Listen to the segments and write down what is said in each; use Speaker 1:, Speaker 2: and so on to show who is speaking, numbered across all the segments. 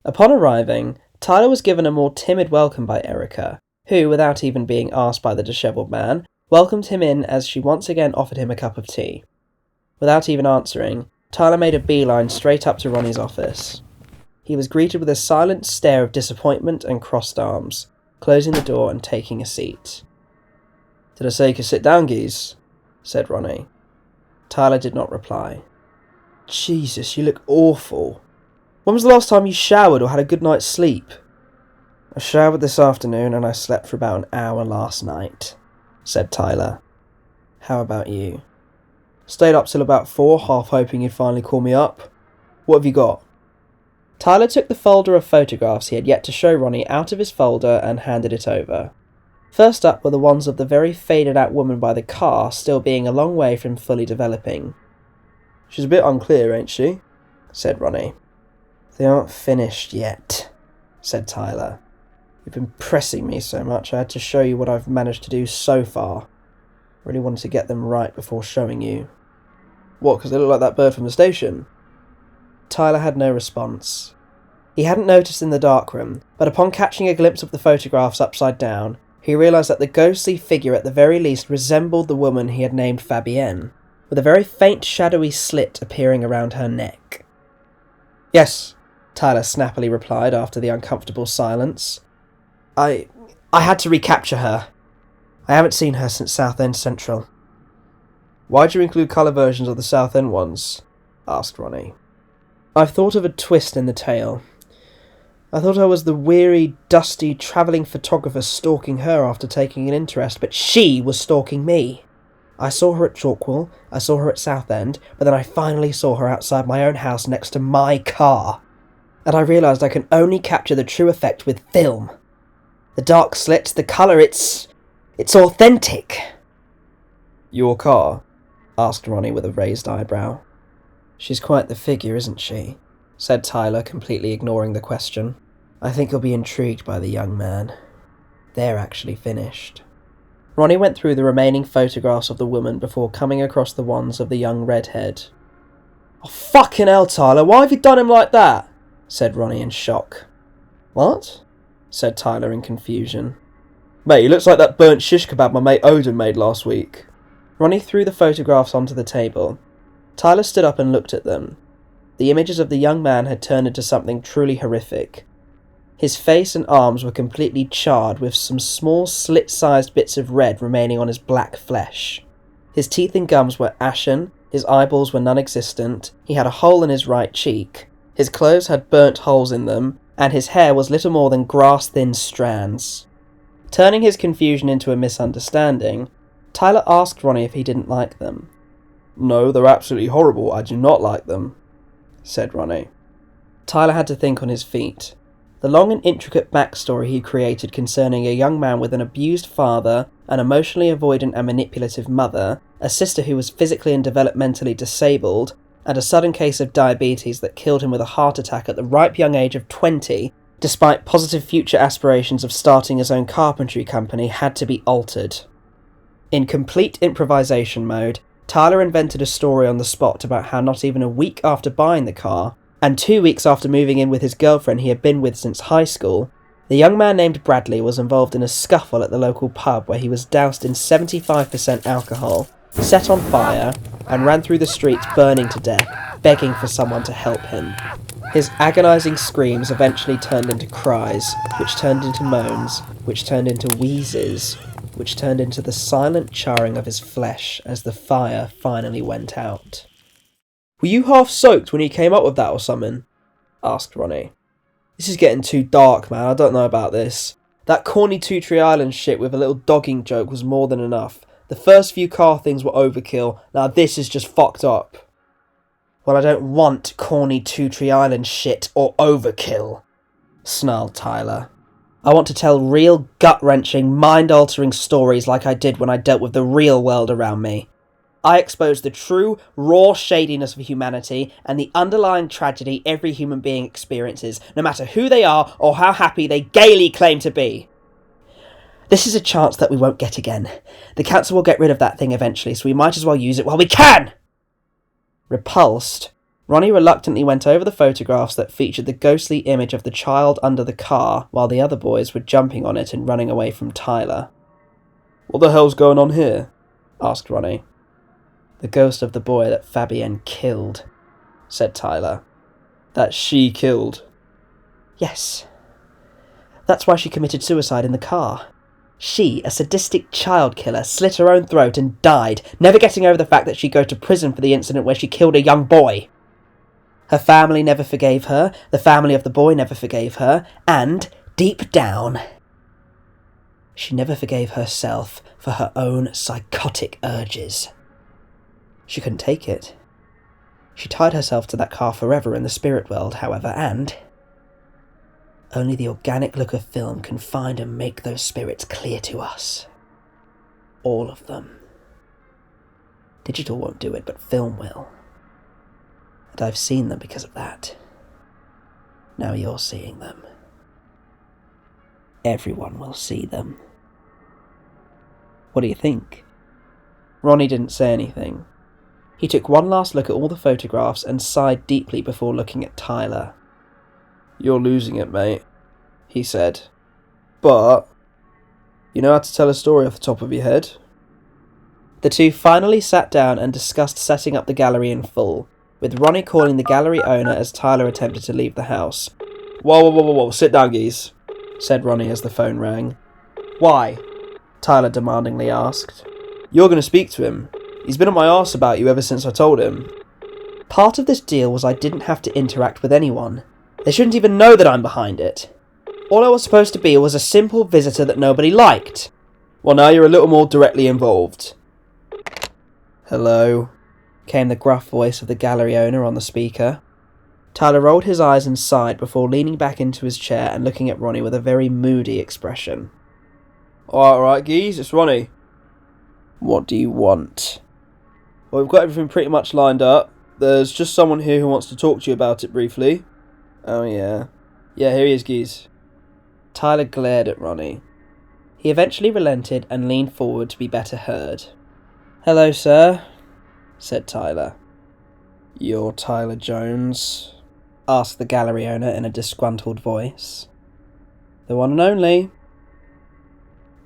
Speaker 1: Upon arriving, Tyler was given a more timid welcome by Erica, who, without even being asked by the dishevelled man, welcomed him in as she once again offered him a cup of tea. Without even answering, Tyler made a beeline straight up to Ronnie's office. He was greeted with a silent stare of disappointment and crossed arms, closing the door and taking a seat. "Did I say you could sit down, geez?" said Ronnie. Tyler did not reply. "Jesus, you look awful. When was the last time you showered or had a good night's sleep?" "I showered this afternoon and I slept for about an hour last night," said Tyler. "How about you?" "Stayed up till about 4, half hoping you'd finally call me up. What have you got?" Tyler took the folder of photographs he had yet to show Ronnie out of his folder and handed it over. First up were the ones of the very faded-out woman by the car, still being a long way from fully developing. "She's a bit unclear, ain't she?" said Ronnie. "They aren't finished yet," said Tyler. "You've been pressing me so much I had to show you what I've managed to do so far. Really wanted to get them right before showing you." "What, because they look like that bird from the station?" Tyler had no response. He hadn't noticed in the darkroom, but upon catching a glimpse of the photographs upside down, he realised that the ghostly figure at the very least resembled the woman he had named Fabienne, with a very faint shadowy slit appearing around her neck. "Yes," Tyler snappily replied after the uncomfortable silence. I had to recapture her. I haven't seen her since Southend Central." "Why'd you include colour versions of the Southend ones?" asked Ronnie. "I've thought of a twist in the tale. I thought I was the weary, dusty, travelling photographer stalking her after taking an interest, but she was stalking me. I saw her at Chalkwell, I saw her at Southend, but then I finally saw her outside my own house next to my car. And I realised I can only capture the true effect with film. The dark slits, the colour, it's authentic." "Your car?" asked Ronnie with a raised eyebrow. "She's quite the figure, isn't she?" said Tyler, completely ignoring the question. "I think you'll be intrigued by the young man. They're actually finished." Ronnie went through the remaining photographs of the woman before coming across the ones of the young redhead. "Oh, fucking hell, Tyler, why have you done him like that?" said Ronnie in shock. "What?" said Tyler in confusion. "Mate, he looks like that burnt shish kebab my mate Odin made last week." Ronnie threw the photographs onto the table. Tyler stood up and looked at them. The images of the young man had turned into something truly horrific. His face and arms were completely charred, with some small slit-sized bits of red remaining on his black flesh. His teeth and gums were ashen, his eyeballs were non-existent, he had a hole in his right cheek, his clothes had burnt holes in them, and his hair was little more than grass-thin strands. Turning his confusion into a misunderstanding, Tyler asked Ronnie if he didn't like them. "No, they're absolutely horrible. I do not like them," said Ronnie. Tyler had to think on his feet. The long and intricate backstory he created concerning a young man with an abused father, an emotionally avoidant and manipulative mother, a sister who was physically and developmentally disabled, and a sudden case of diabetes that killed him with a heart attack at the ripe young age of 20, despite positive future aspirations of starting his own carpentry company, had to be altered. In complete improvisation mode, Tyler invented a story on the spot about how not even a week after buying the car, and 2 weeks after moving in with his girlfriend he had been with since high school, the young man named Bradley was involved in a scuffle at the local pub where he was doused in 75% alcohol, set on fire, and ran through the streets burning to death, begging for someone to help him. His agonising screams eventually turned into cries, which turned into moans, which turned into wheezes, which turned into the silent charring of his flesh as the fire finally went out. "Were you half soaked when you came up with that or something?" asked Ronnie. "This is getting too dark, man. I don't know about this. That corny Two Tree Island shit with a little dogging joke was more than enough. The first few car things were overkill. Now this is just fucked up." "Well, I don't want corny Two Tree Island shit or overkill," snarled Tyler. "I want to tell real gut-wrenching, mind-altering stories like I did when I dealt with the real world around me. I exposed the true, raw shadiness of humanity and the underlying tragedy every human being experiences, no matter who they are or how happy they gaily claim to be. This is a chance that we won't get again. The council will get rid of that thing eventually, so we might as well use it while we can!" Repulsed, Ronnie reluctantly went over the photographs that featured the ghostly image of the child under the car while the other boys were jumping on it and running away from Tyler. "What the hell's going on here?" asked Ronnie. "The ghost of the boy that Fabienne killed," said Tyler. "That she killed?" "Yes. That's why she committed suicide in the car. She, a sadistic child killer, slit her own throat and died, never getting over the fact that she'd go to prison for the incident where she killed a young boy. Her family never forgave her, the family of the boy never forgave her, and, deep down, she never forgave herself for her own psychotic urges. She couldn't take it. She tied herself to that car forever in the spirit world, however, and only the organic look of film can find and make those spirits clear to us. All of them. Digital won't do it, but film will. And I've seen them because of that. Now you're seeing them. Everyone will see them." "What do you think?" Ronnie didn't say anything. He took one last look at all the photographs and sighed deeply before looking at Tyler. "You're losing it, mate," he said. "But you know how to tell a story off the top of your head?" The two finally sat down and discussed setting up the gallery in full, with Ronnie calling the gallery owner as Tyler attempted to leave the house. Whoa, sit down, geez," said Ronnie as the phone rang. "Why?" Tyler demandingly asked. "You're going to speak to him. He's been on my arse about you ever since I told him." "Part of this deal was I didn't have to interact with anyone. They shouldn't even know that I'm behind it. All I was supposed to be was a simple visitor that nobody liked." "Well, now you're a little more directly involved." "Hello," came the gruff voice of the gallery owner on the speaker. Tyler rolled his eyes and sighed before leaning back into his chair and looking at Ronnie with a very moody expression. Alright, geez, it's Ronnie." "What do you want?" "Well, we've got everything pretty much lined up. There's just someone here who wants to talk to you about it briefly." "Oh, yeah." "Yeah, here he is, geez." Tyler glared at Ronnie. He eventually relented and leaned forward to be better heard. "Hello, sir," said Tyler. "You're Tyler Jones?" asked the gallery owner in a disgruntled voice. "The one and only."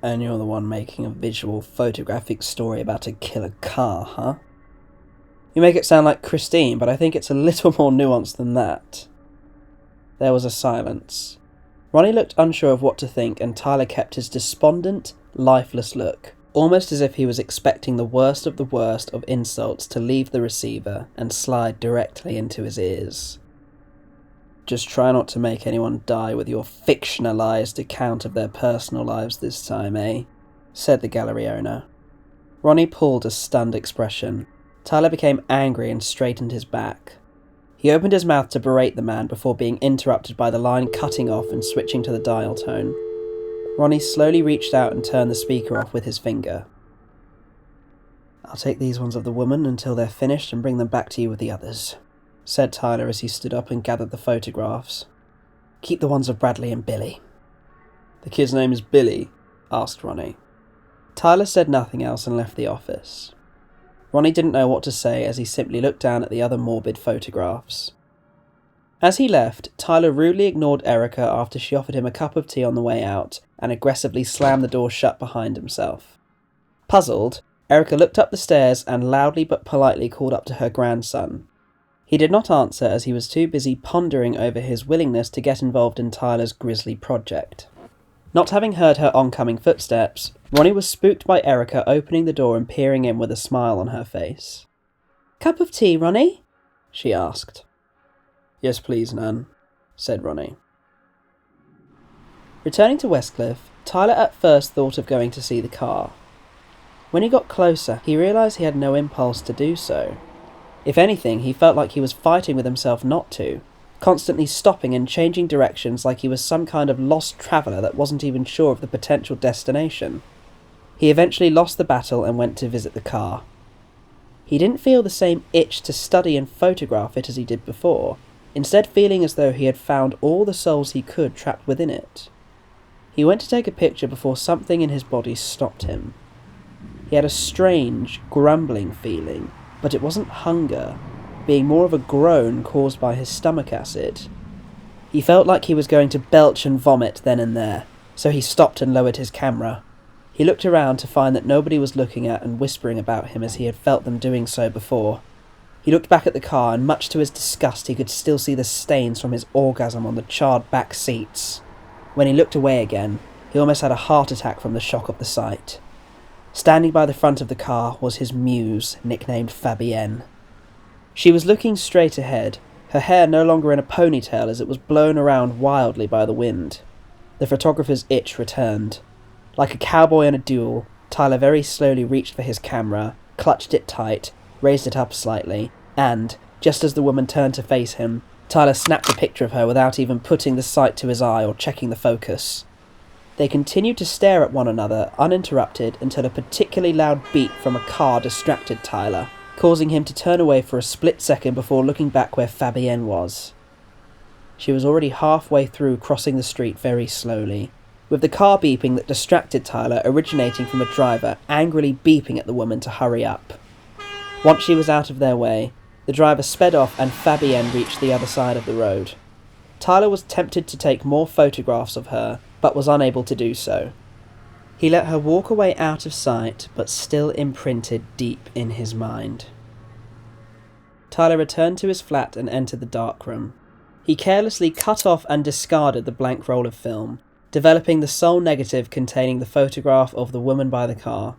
Speaker 1: "And you're the one making a visual photographic story about a killer car, huh?" "You make it sound like Christine, but I think it's a little more nuanced than that." There was a silence. Ronnie looked unsure of what to think, and Tyler kept his despondent, lifeless look, almost as if he was expecting the worst of insults to leave the receiver and slide directly into his ears. "Just try not to make anyone die with your fictionalized account of their personal lives this time, eh?" said the gallery owner. Ronnie pulled a stunned expression. Tyler became angry and straightened his back. He opened his mouth to berate the man before being interrupted by the line cutting off and switching to the dial tone. Ronnie slowly reached out and turned the speaker off with his finger. "I'll take these ones of the woman until they're finished and bring them back to you with the others," said Tyler as he stood up and gathered the photographs. "Keep the ones of Bradley and Billy." "The kid's name is Billy?" asked Ronnie. Tyler said nothing else and left the office. Ronnie didn't know what to say as he simply looked down at the other morbid photographs. As he left, Tyler rudely ignored Erica after she offered him a cup of tea on the way out and aggressively slammed the door shut behind himself. Puzzled, Erica looked up the stairs and loudly but politely called up to her grandson. He did not answer as he was too busy pondering over his willingness to get involved in Tyler's grisly project. Not having heard her oncoming footsteps, Ronnie was spooked by Erica opening the door and peering in with a smile on her face. "Cup of tea, Ronnie?" she asked. "Yes, please, Nan," said Ronnie. Returning to Westcliff, Tyler at first thought of going to see the car. When he got closer, he realised he had no impulse to do so. If anything, he felt like he was fighting with himself not to, constantly stopping and changing directions like he was some kind of lost traveller that wasn't even sure of the potential destination. He eventually lost the battle and went to visit the car. He didn't feel the same itch to study and photograph it as he did before, instead feeling as though he had found all the souls he could trapped within it. He went to take a picture before something in his body stopped him. He had a strange, grumbling feeling, but it wasn't hunger. being more of a groan caused by his stomach acid. He felt like he was going to belch and vomit then and there, so he stopped and lowered his camera. He looked around to find that nobody was looking at and whispering about him as he had felt them doing so before. He looked back at the car, and much to his disgust he could still see the stains from his orgasm on the charred back seats. When he looked away again, he almost had a heart attack from the shock of the sight. Standing by the front of the car was his muse, nicknamed Fabienne. She was looking straight ahead, her hair no longer in a ponytail as it was blown around wildly by the wind. The photographer's itch returned. Like a cowboy in a duel, Tyler very slowly reached for his camera, clutched it tight, raised it up slightly, and, just as the woman turned to face him, Tyler snapped a picture of her without even putting the sight to his eye or checking the focus. They continued to stare at one another, uninterrupted, until a particularly loud beep from a car distracted Tyler, causing him to turn away for a split second before looking back where Fabienne was. She was already halfway through crossing the street very slowly, with the car beeping that distracted Tyler originating from a driver angrily beeping at the woman to hurry up. Once she was out of their way, the driver sped off and Fabienne reached the other side of the road. Tyler was tempted to take more photographs of her, but was unable to do so. He let her walk away out of sight, but still imprinted deep in his mind. Tyler returned to his flat and entered the darkroom. He carelessly cut off and discarded the blank roll of film, developing the sole negative containing the photograph of the woman by the car.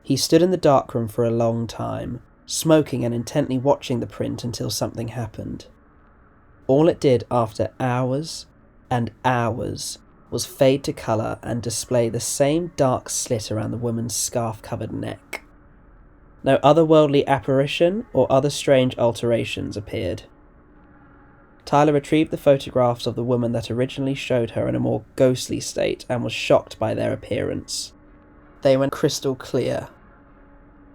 Speaker 1: He stood in the darkroom for a long time, smoking and intently watching the print until something happened. All it did after hours and hours was fade to colour and display the same dark slit around the woman's scarf-covered neck. No otherworldly apparition or other strange alterations appeared. Tyler retrieved the photographs of the woman that originally showed her in a more ghostly state and was shocked by their appearance. They were crystal clear.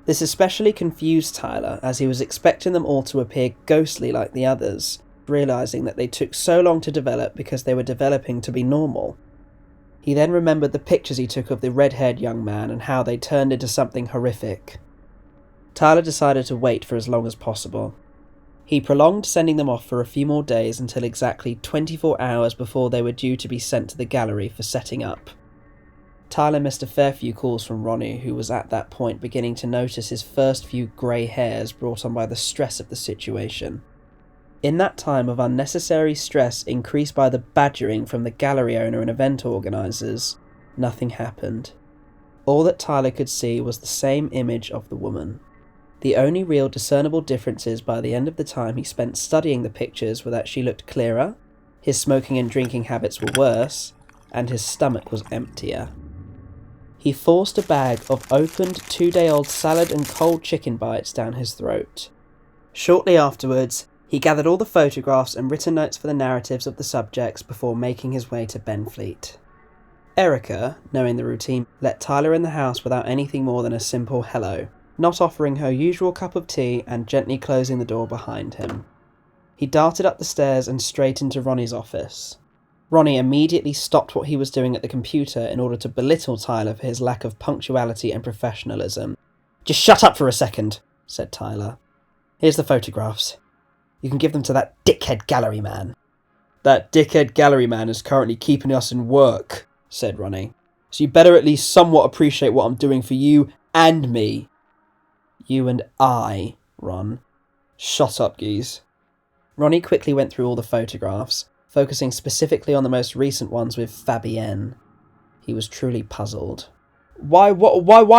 Speaker 1: This especially confused Tyler, as he was expecting them all to appear ghostly like the others, realising that they took so long to develop because they were developing to be normal. He then remembered the pictures he took of the red-haired young man and how they turned into something horrific. Tyler decided to wait for as long as possible. He prolonged sending them off for a few more days until exactly 24 hours before they were due to be sent to the gallery for setting up. Tyler missed a fair few calls from Ronnie, who was at that point beginning to notice his first few grey hairs brought on by the stress of the situation. In that time of unnecessary stress increased by the badgering from the gallery owner and event organisers, nothing happened. All that Tyler could see was the same image of the woman. The only real discernible differences by the end of the time he spent studying the pictures were that she looked clearer, his smoking and drinking habits were worse, and his stomach was emptier. He forced a bag of opened 2-day-old salad and cold chicken bites down his throat. Shortly afterwards, he gathered all the photographs and written notes for the narratives of the subjects before making his way to Benfleet. Erica, knowing the routine, let Tyler in the house without anything more than a simple hello, not offering her usual cup of tea and gently closing the door behind him. He darted up the stairs and straight into Ronnie's office. Ronnie immediately stopped what he was doing at the computer in order to belittle Tyler for his lack of punctuality and professionalism. "Just shut up for a second," said Tyler. "Here's the photographs. You can give them to that dickhead gallery man." "That dickhead gallery man is currently keeping us in work," said Ronnie. "So you better at least somewhat appreciate what I'm doing for you and me." "You and I, Ron." "Shut up, geez." Ronnie quickly went through all the photographs, focusing specifically on the most recent ones with Fabienne. He was truly puzzled. Why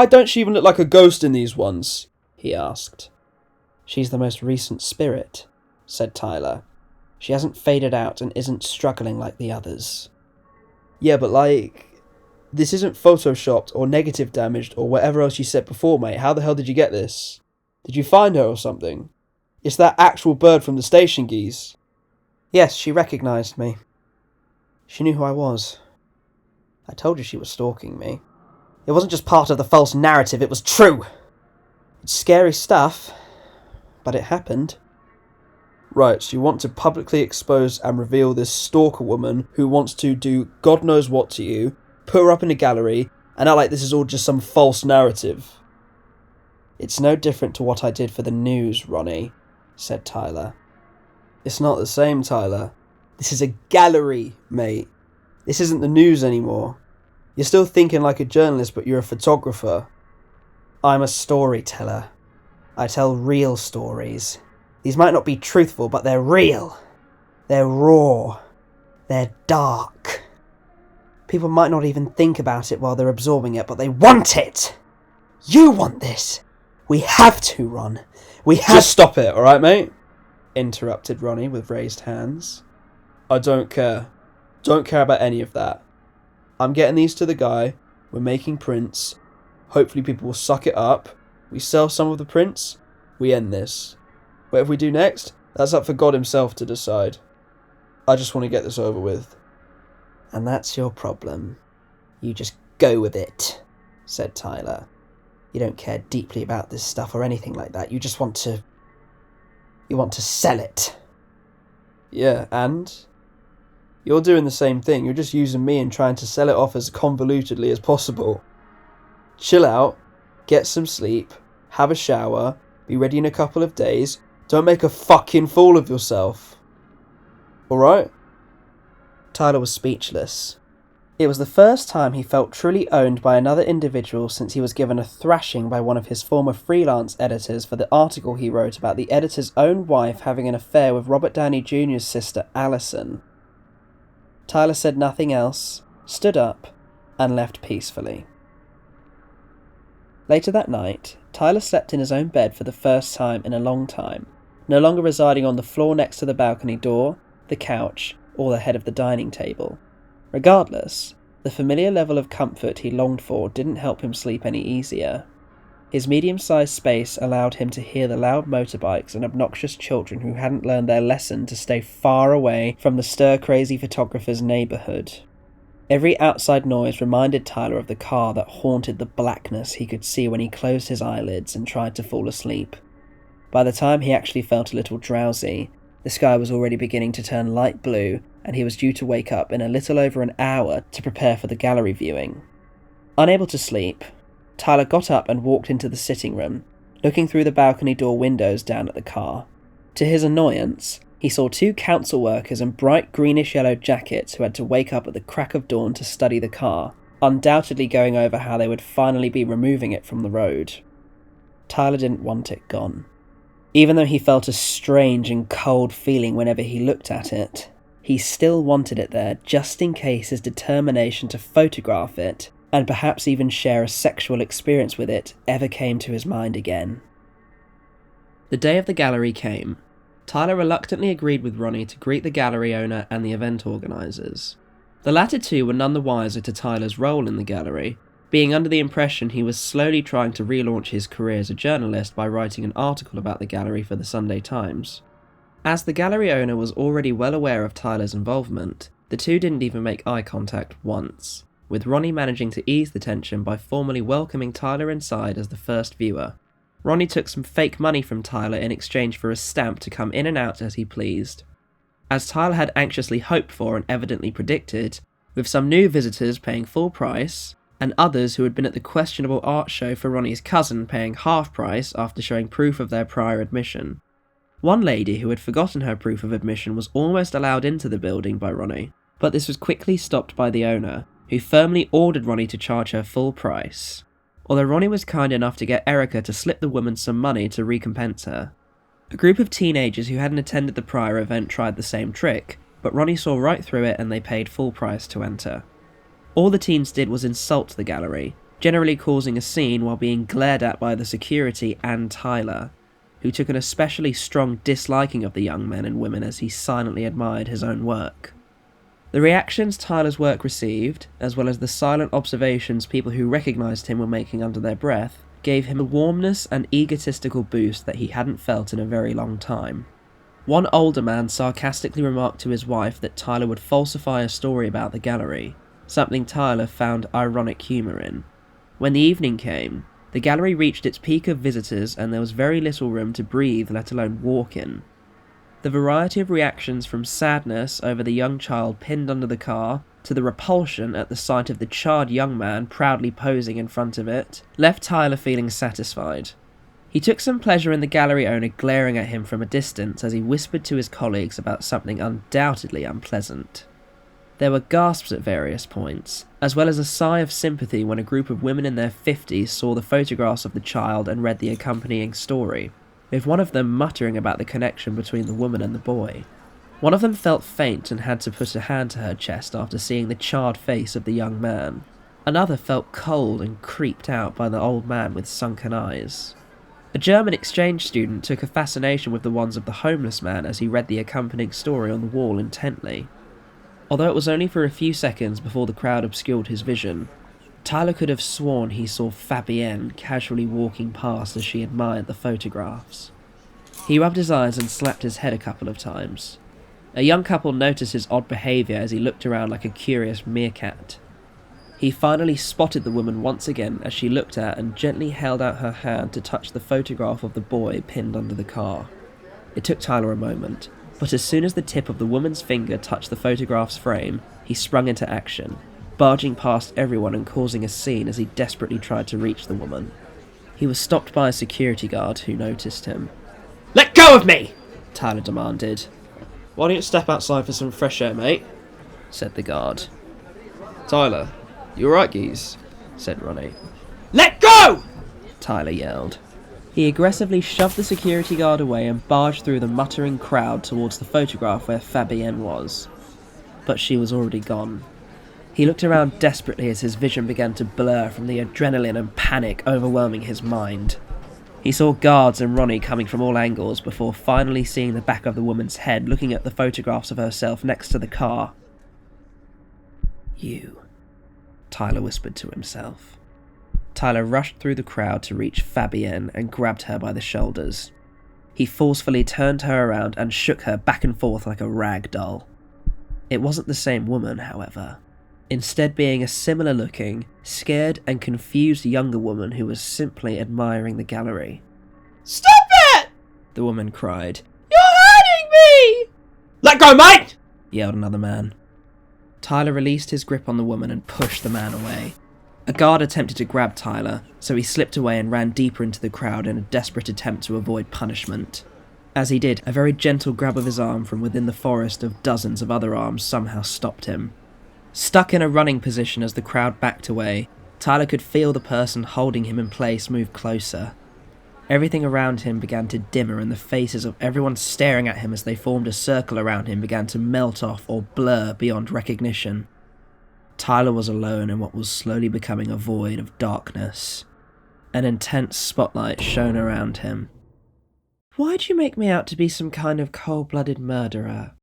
Speaker 1: don't she even look like a ghost in these ones?" he asked. "She's the most recent spirit," said Tyler. "She hasn't faded out and isn't struggling like the others." "Yeah, but this isn't photoshopped or negative damaged or whatever else you said before, mate. How the hell did you get this? Did you find her or something? It's that actual bird from the station, geez." "Yes, she recognised me. She knew who I was. I told you she was stalking me. It wasn't just part of the false narrative, it was true. It's scary stuff, but it happened." "Right, so you want to publicly expose and reveal this stalker woman who wants to do God knows what to you, put her up in a gallery, and act like this is all just some false narrative." "It's no different to what I did for the news, Ronnie," said Tyler. It's not the same, Tyler. This is a gallery, mate. This isn't the news anymore. You're still thinking like a journalist, but you're a photographer. I'm a storyteller. I tell real stories. These might not be truthful, but they're real. They're raw. They're dark. People might not even think about it while they're absorbing it, but they want it! You want this! We have to, Ron. We have...
Speaker 2: Just stop it, alright, mate? Interrupted Ronnie with raised hands. I don't care. Don't care about any of that. I'm getting these to the guy. We're making prints. Hopefully people will suck it up. We sell some of the prints. We end this. Whatever we do next, that's up for God himself to decide. I just want to get this over with.
Speaker 1: And that's your problem. You just go with it, said Tyler. You don't care deeply about this stuff or anything like that. You just want to... You want to sell it.
Speaker 2: Yeah, and? You're doing the same thing. You're just using me and trying to sell it off as convolutedly as possible. Chill out, get some sleep, have a shower, be ready in a couple of days. Don't make a fucking fool of yourself. Alright?
Speaker 1: Tyler was speechless. It was the first time he felt truly owned by another individual since he was given a thrashing by one of his former freelance editors for the article he wrote about the editor's own wife having an affair with Robert Downey Jr.'s sister Allison. Tyler said nothing else, stood up, and left peacefully. Later that night, Tyler slept in his own bed for the first time in a long time, no longer residing on the floor next to the balcony door, the couch, or the head of the dining table. Regardless, the familiar level of comfort he longed for didn't help him sleep any easier. His medium-sized space allowed him to hear the loud motorbikes and obnoxious children who hadn't learned their lesson to stay far away from the stir-crazy photographer's neighbourhood. Every outside noise reminded Tyler of the car that haunted the blackness he could see when he closed his eyelids and tried to fall asleep. By the time he actually felt a little drowsy, the sky was already beginning to turn light blue, and he was due to wake up in a little over an hour to prepare for the gallery viewing. Unable to sleep, Tyler got up and walked into the sitting room, looking through the balcony door windows down at the car. To his annoyance, he saw two council workers in bright greenish-yellow jackets who had to wake up at the crack of dawn to study the car, undoubtedly going over how they would finally be removing it from the road. Tyler didn't want it gone. Even though he felt a strange and cold feeling whenever he looked at it, he still wanted it there just in case his determination to photograph it, and perhaps even share a sexual experience with it, ever came to his mind again. The day of the gallery came. Tyler reluctantly agreed with Ronnie to greet the gallery owner and the event organisers. The latter two were none the wiser to Tyler's role in the gallery, being under the impression he was slowly trying to relaunch his career as a journalist by writing an article about the gallery for the Sunday Times. As the gallery owner was already well aware of Tyler's involvement, the two didn't even make eye contact once, with Ronnie managing to ease the tension by formally welcoming Tyler inside as the first viewer. Ronnie took some fake money from Tyler in exchange for a stamp to come in and out as he pleased. As Tyler had anxiously hoped for and evidently predicted, with some new visitors paying full price, and others who had been at the questionable art show for Ronnie's cousin paying half price after showing proof of their prior admission. One lady who had forgotten her proof of admission was almost allowed into the building by Ronnie, but this was quickly stopped by the owner, who firmly ordered Ronnie to charge her full price. Although Ronnie was kind enough to get Erica to slip the woman some money to recompense her. A group of teenagers who hadn't attended the prior event tried the same trick, but Ronnie saw right through it and they paid full price to enter. All the teens did was insult the gallery, generally causing a scene while being glared at by the security and Tyler, who took an especially strong disliking of the young men and women as he silently admired his own work. The reactions Tyler's work received, as well as the silent observations people who recognised him were making under their breath, gave him a warmness and egotistical boost that he hadn't felt in a very long time. One older man sarcastically remarked to his wife that Tyler would falsify a story about the gallery, something Tyler found ironic humour in. When the evening came, the gallery reached its peak of visitors and there was very little room to breathe, let alone walk in. The variety of reactions from sadness over the young child pinned under the car, to the repulsion at the sight of the charred young man proudly posing in front of it, left Tyler feeling satisfied. He took some pleasure in the gallery owner glaring at him from a distance as he whispered to his colleagues about something undoubtedly unpleasant. There were gasps at various points, as well as a sigh of sympathy when a group of women in their 50s saw the photographs of the child and read the accompanying story, with one of them muttering about the connection between the woman and the boy. One of them felt faint and had to put a hand to her chest after seeing the charred face of the young man. Another felt cold and creeped out by the old man with sunken eyes. A German exchange student took a fascination with the ones of the homeless man as he read the accompanying story on the wall intently. Although it was only for a few seconds before the crowd obscured his vision, Tyler could have sworn he saw Fabienne casually walking past as she admired the photographs. He rubbed his eyes and slapped his head a couple of times. A young couple noticed his odd behaviour as he looked around like a curious meerkat. He finally spotted the woman once again as she looked at and gently held out her hand to touch the photograph of the boy pinned under the car. It took Tyler a moment, but as soon as the tip of the woman's finger touched the photograph's frame, he sprung into action, barging past everyone and causing a scene as he desperately tried to reach the woman. He was stopped by a security guard who noticed him.
Speaker 2: Let go of me!
Speaker 1: Tyler demanded.
Speaker 2: Why don't you step outside for some fresh air, mate?
Speaker 1: Said the guard.
Speaker 2: Tyler, you alright, geez?
Speaker 1: Said Ronnie.
Speaker 2: Let go!
Speaker 1: Tyler yelled. He aggressively shoved the security guard away and barged through the muttering crowd towards the photograph where Fabienne was. But she was already gone. He looked around desperately as his vision began to blur from the adrenaline and panic overwhelming his mind. He saw guards and Ronnie coming from all angles before finally seeing the back of the woman's head looking at the photographs of herself next to the car. You, Tyler whispered to himself. Tyler rushed through the crowd to reach Fabienne and grabbed her by the shoulders. He forcefully turned her around and shook her back and forth like a rag doll. It wasn't the same woman, however, instead being a similar-looking, scared and confused younger woman who was simply admiring the gallery.
Speaker 2: Stop it!
Speaker 1: The woman cried.
Speaker 2: You're hurting me! Let go, mate!
Speaker 1: Yelled another man. Tyler released his grip on the woman and pushed the man away. A guard attempted to grab Tyler, so he slipped away and ran deeper into the crowd in a desperate attempt to avoid punishment. As he did, a very gentle grab of his arm from within the forest of dozens of other arms somehow stopped him. Stuck in a running position as the crowd backed away, Tyler could feel the person holding him in place move closer. Everything around him began to dimmer and the faces of everyone staring at him as they formed a circle around him began to melt off or blur beyond recognition. Tyler was alone in what was slowly becoming a void of darkness. An intense spotlight shone around him. "Why'd you make me out to be some kind of cold-blooded murderer?"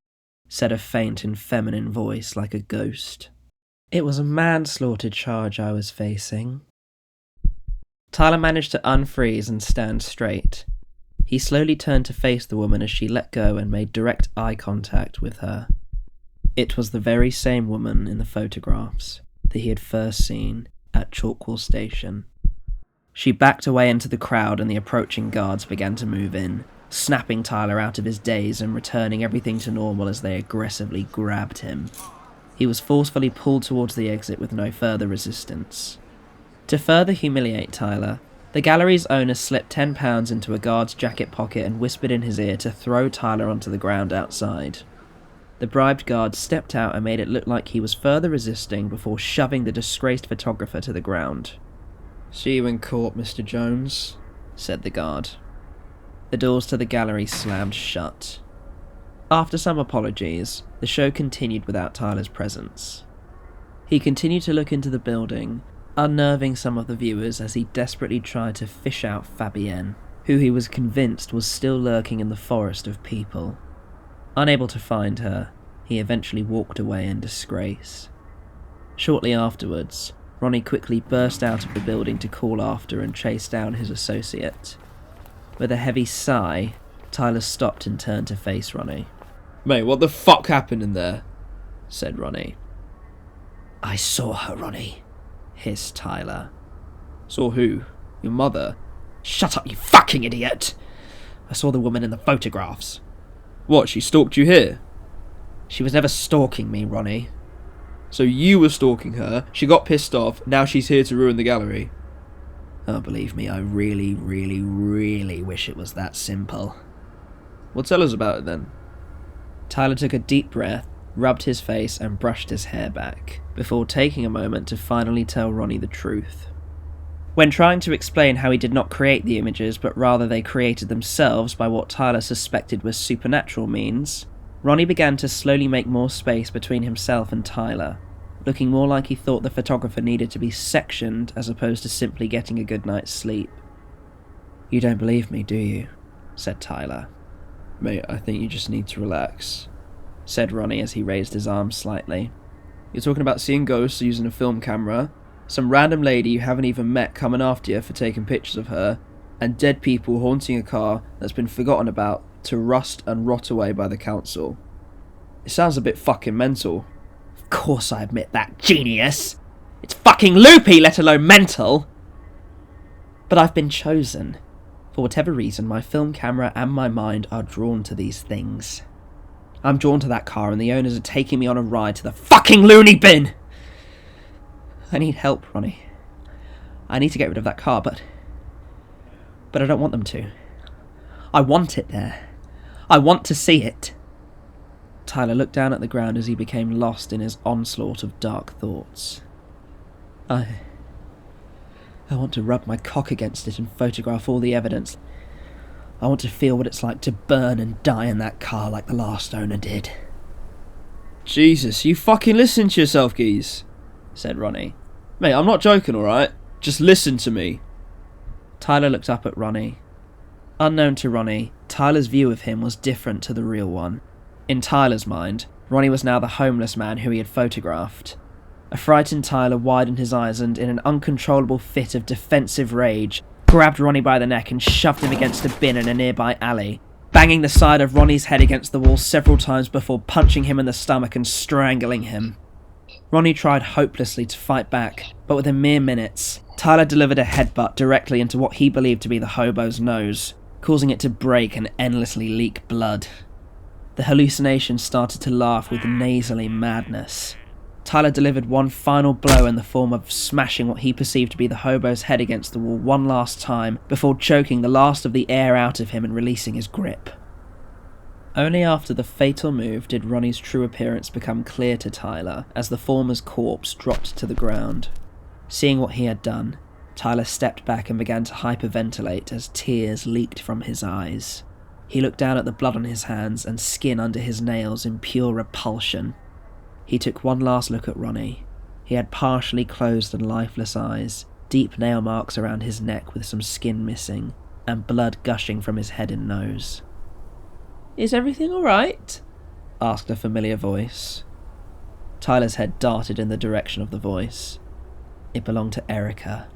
Speaker 1: said a faint and feminine voice like a ghost. "It was a manslaughter charge I was facing." Tyler managed to unfreeze and stand straight. He slowly turned to face the woman as she let go and made direct eye contact with her. It was the very same woman in the photographs that he had first seen at Chalkwell Station. She backed away into the crowd and the approaching guards began to move in, snapping Tyler out of his daze and returning everything to normal as they aggressively grabbed him. He was forcefully pulled towards the exit with no further resistance. To further humiliate Tyler, the gallery's owner slipped £10 into a guard's jacket pocket and whispered in his ear to throw Tyler onto the ground outside. The bribed guard stepped out and made it look like he was further resisting before shoving the disgraced photographer to the ground.
Speaker 2: "See you in court, Mr. Jones,"
Speaker 1: said the guard. The doors to the gallery slammed shut. After some apologies, the show continued without Tyler's presence. He continued to look into the building, unnerving some of the viewers as he desperately tried to fish out Fabienne, who he was convinced was still lurking in the forest of people. Unable to find her, he eventually walked away in disgrace. Shortly afterwards, Ronnie quickly burst out of the building to call after and chase down his associate. With a heavy sigh, Tyler stopped and turned to face Ronnie.
Speaker 2: "Mate, what the fuck happened in there?"
Speaker 1: said Ronnie. "I saw her, Ronnie," hissed Tyler.
Speaker 2: "Saw who? Your mother?"
Speaker 1: "Shut up, you fucking idiot! I saw the woman in the photographs."
Speaker 2: "What, she stalked you here?"
Speaker 1: "She was never stalking me, Ronnie."
Speaker 2: "So you were stalking her, she got pissed off, now she's here to ruin the gallery."
Speaker 1: Oh, believe me, I really, really, really wish it was that simple.
Speaker 2: Well, tell us about it then.
Speaker 1: Tyler took a deep breath, rubbed his face and brushed his hair back, before taking a moment to finally tell Ronnie the truth. When trying to explain how he did not create the images, but rather they created themselves by what Tyler suspected was supernatural means, Ronnie began to slowly make more space between himself and Tyler, looking more like he thought the photographer needed to be sectioned as opposed to simply getting a good night's sleep. "You don't believe me, do you?" said Tyler.
Speaker 2: "Mate, I think you just need to relax,"
Speaker 1: said Ronnie as he raised his arms slightly.
Speaker 2: "You're talking about seeing ghosts using a film camera, some random lady you haven't even met coming after you for taking pictures of her, and dead people haunting a car that's been forgotten about to rust and rot away by the council. It sounds a bit fucking mental."
Speaker 1: "Of course I admit that, genius! It's fucking loopy, let alone mental! But I've been chosen. For whatever reason, my film camera and my mind are drawn to these things. I'm drawn to that car and the owners are taking me on a ride to the fucking loony bin! I need help, Ronnie. I need to get rid of that car, but I don't want them to. I want it there. I want to see it." Tyler looked down at the ground as he became lost in his onslaught of dark thoughts. I want to rub my cock against it and photograph all the evidence. I want to feel what it's like to burn and die in that car like the last owner did.
Speaker 2: "Jesus, you fucking listen to yourself, geez," said Ronnie. "Mate, I'm not joking, alright? Just listen to me."
Speaker 1: Tyler looked up at Ronnie. Unknown to Ronnie, Tyler's view of him was different to the real one. In Tyler's mind, Ronnie was now the homeless man who he had photographed. A frightened Tyler widened his eyes and, in an uncontrollable fit of defensive rage, grabbed Ronnie by the neck and shoved him against a bin in a nearby alley, banging the side of Ronnie's head against the wall several times before punching him in the stomach and strangling him. Ronnie tried hopelessly to fight back, but within mere minutes, Tyler delivered a headbutt directly into what he believed to be the hobo's nose, causing it to break and endlessly leak blood. The hallucination started to laugh with nasally madness. Tyler delivered one final blow in the form of smashing what he perceived to be the hobo's head against the wall one last time before choking the last of the air out of him and releasing his grip. Only after the fatal move did Ronnie's true appearance become clear to Tyler as the former's corpse dropped to the ground. Seeing what he had done, Tyler stepped back and began to hyperventilate as tears leaked from his eyes. He looked down at the blood on his hands and skin under his nails in pure repulsion. He took one last look at Ronnie. He had partially closed and lifeless eyes, deep nail marks around his neck with some skin missing, and blood gushing from his head and nose. "Is everything all right?" asked a familiar voice. Tyler's head darted in the direction of the voice. It belonged to Erica.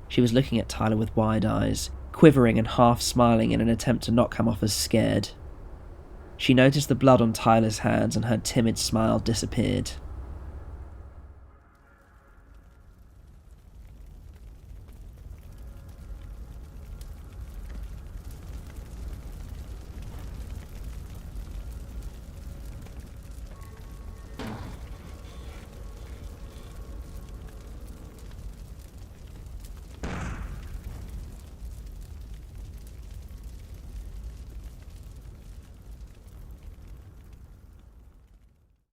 Speaker 1: She was looking at Tyler with wide eyes, quivering and half smiling in an attempt to not come off as scared. She noticed the blood on Tyler's hands and her timid smile disappeared.